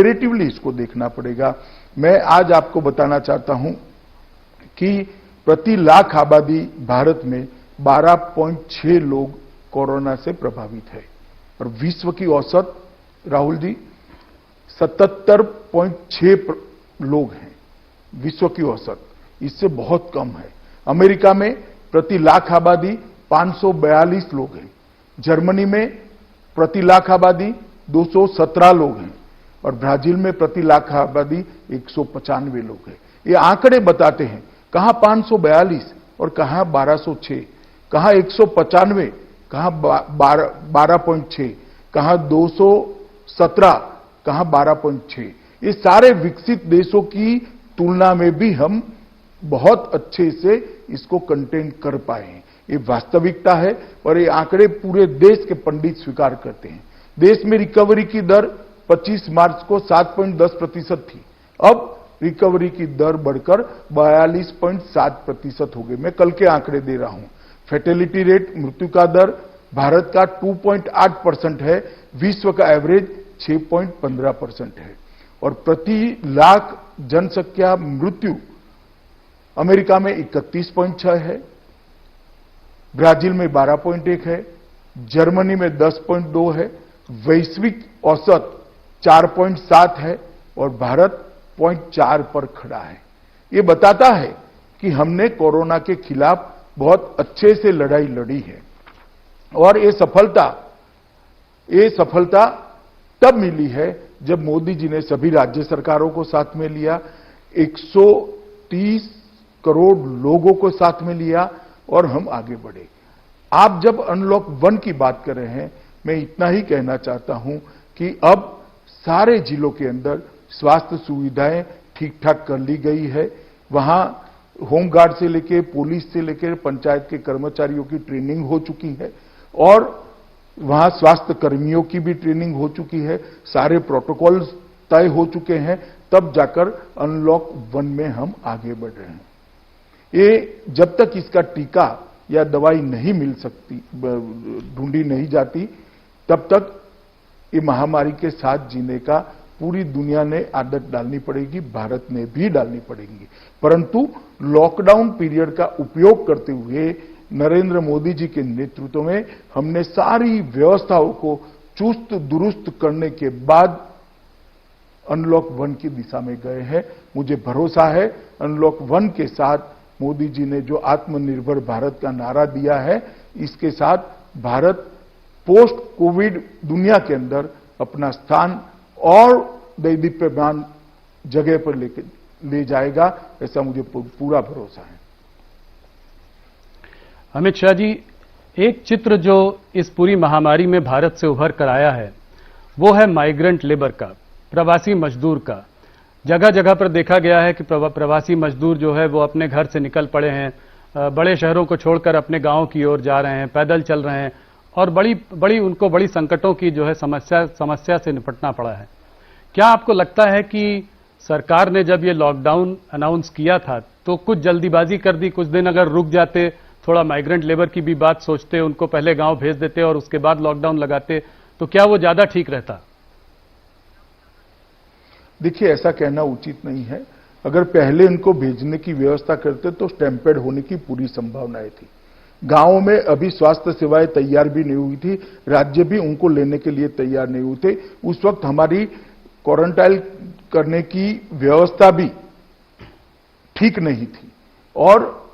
Comparatively इसको देखना पड़ेगा। मैं आज आपको बताना चाहता हूं कि प्रति लाख आबादी भारत में 12.6 लोग कोरोना से प्रभावित है और विश्व की औसत राहुल जी 77.6 लोग हैं विश्व की औसत, इससे बहुत कम है। अमेरिका में प्रति लाख आबादी 542 लोग हैं, जर्मनी में प्रति लाख आबादी 217 लोग हैं और ब्राजील में प्रति लाख आबादी 195 लोग हैं। ये आंकड़े बताते हैं कहां 542 और कहां 1206, कहां 195, कहां 12.6, कहां 217, कहां 12.6। ये सारे विकसित देशों की तुलना में भी हम बहुत अच्छे से इसको कंटेन कर पाए हैं। ये वास्तविकता है और ये आंकड़े पूरे देश के पंडित स्वीकार करते हैं। देश में रिकवरी की दर 25 मार्च को 7.10% थी, अब रिकवरी की दर बढ़कर 42.7% हो गई। मैं कल के आंकड़े दे रहा हूं। फैटेलिटी रेट, मृत्यु का दर भारत का 2.8% है, विश्व का एवरेज 6.15% है और प्रति लाख जनसंख्या मृत्यु अमेरिका में 31.6 है, ब्राजील में 12.1 है, जर्मनी में 10.2 है, वैश्विक औसत 4.7 है और भारत 0.4 पर खड़ा है। ये बताता है कि हमने कोरोना के खिलाफ बहुत अच्छे से लड़ाई लड़ी है और ये सफलता तब मिली है जब मोदी जी ने सभी राज्य सरकारों को साथ में लिया, 130 करोड़ लोगों को साथ में लिया और हम आगे बढ़े। आप जब अनलॉक 1 की बात कर रहे हैं, मैं इतना ही कहना चाहता हूं कि अब सारे जिलों के अंदर स्वास्थ्य सुविधाएं ठीक ठाक कर ली गई है। वहां होमगार्ड से लेकर पुलिस से लेकर पंचायत के कर्मचारियों की ट्रेनिंग हो चुकी है और वहां स्वास्थ्य कर्मियों की भी ट्रेनिंग हो चुकी है, सारे प्रोटोकॉल्स तय हो चुके हैं, तब जाकर अनलॉक 1 में हम आगे बढ़ रहे हैं। ये जब तक इसका टीका या दवाई नहीं मिल सकती, ढूंढी नहीं जाती, तब तक ये महामारी के साथ जीने का पूरी दुनिया ने आदत डालनी पड़ेगी, भारत ने भी डालनी पड़ेगी। परंतु लॉकडाउन पीरियड का उपयोग करते हुए नरेंद्र मोदी जी के नेतृत्व में हमने सारी व्यवस्थाओं को चुस्त दुरुस्त करने के बाद अनलॉक 1 की दिशा में गए हैं। मुझे भरोसा है अनलॉक 1 के साथ मोदी जी ने जो आत्मनिर्भर भारत का नारा दिया है, इसके साथ भारत पोस्ट कोविड दुनिया के अंदर अपना स्थान और दैदीप्यमान जगह पर ले जाएगा, ऐसा मुझे पूरा भरोसा है। अमित शाह जी, एक चित्र जो इस पूरी महामारी में भारत से उभर कर आया है वो है माइग्रेंट लेबर का, प्रवासी मजदूर का। जगह जगह पर देखा गया है कि प्रवासी मजदूर जो है वो अपने घर से निकल पड़े हैं, बड़े शहरों को छोड़कर अपने गांव की ओर जा रहे हैं, पैदल चल रहे हैं और उनको बड़ी संकटों की जो है समस्या से निपटना पड़ा है। क्या आपको लगता है कि सरकार ने जब ये लॉकडाउन अनाउंस किया था तो कुछ जल्दीबाजी कर दी? कुछ दिन अगर रुक जाते, थोड़ा माइग्रेंट लेबर की भी बात सोचते, उनको पहले गांव भेज देते और उसके बाद लॉकडाउन लगाते, तो क्या वो ज्यादा ठीक रहता? देखिए, ऐसा कहना उचित नहीं है। अगर पहले इनको भेजने की व्यवस्था करते तो स्टैम्पेड होने की पूरी संभावनाएं थी। गांवों में अभी स्वास्थ्य सेवाएं तैयार भी नहीं हुई थी, राज्य भी उनको लेने के लिए तैयार नहीं हुए थे। उस वक्त हमारी क्वारंटाइन करने की व्यवस्था भी ठीक नहीं थी और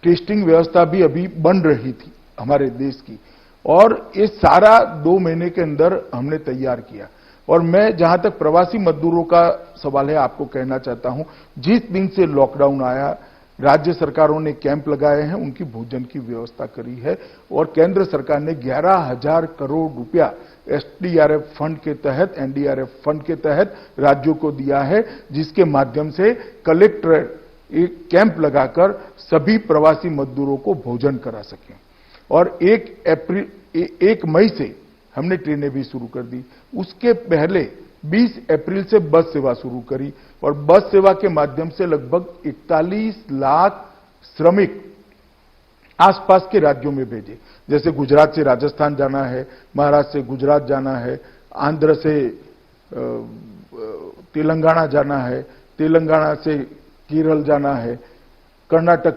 टेस्टिंग व्यवस्था भी अभी बन रही थी हमारे देश की, और ये सारा 2 महीने के अंदर हमने तैयार किया। और मैं जहां तक प्रवासी मजदूरों का सवाल है, आपको कहना चाहता हूं, जिस दिन से लॉकडाउन आया, राज्य सरकारों ने कैंप लगाए हैं, उनकी भोजन की व्यवस्था करी है और केंद्र सरकार ने 11,000 करोड़ रुपया एसडीआरएफ फंड के तहत, एनडीआरएफ फंड के तहत राज्यों को दिया है, जिसके माध्यम से कलेक्टर एक कैंप लगाकर सभी प्रवासी मजदूरों को भोजन करा सकें। और 1 मई से हमने ट्रेनें भी शुरू कर दी। उसके पहले 20 अप्रैल से बस सेवा शुरू करी और बस सेवा के माध्यम से लगभग 41 लाख श्रमिक आसपास के राज्यों में भेजे। जैसे गुजरात से राजस्थान जाना है, महाराष्ट्र से गुजरात जाना है, आंध्र से तेलंगाना जाना है, तेलंगाना से केरल जाना है, कर्नाटक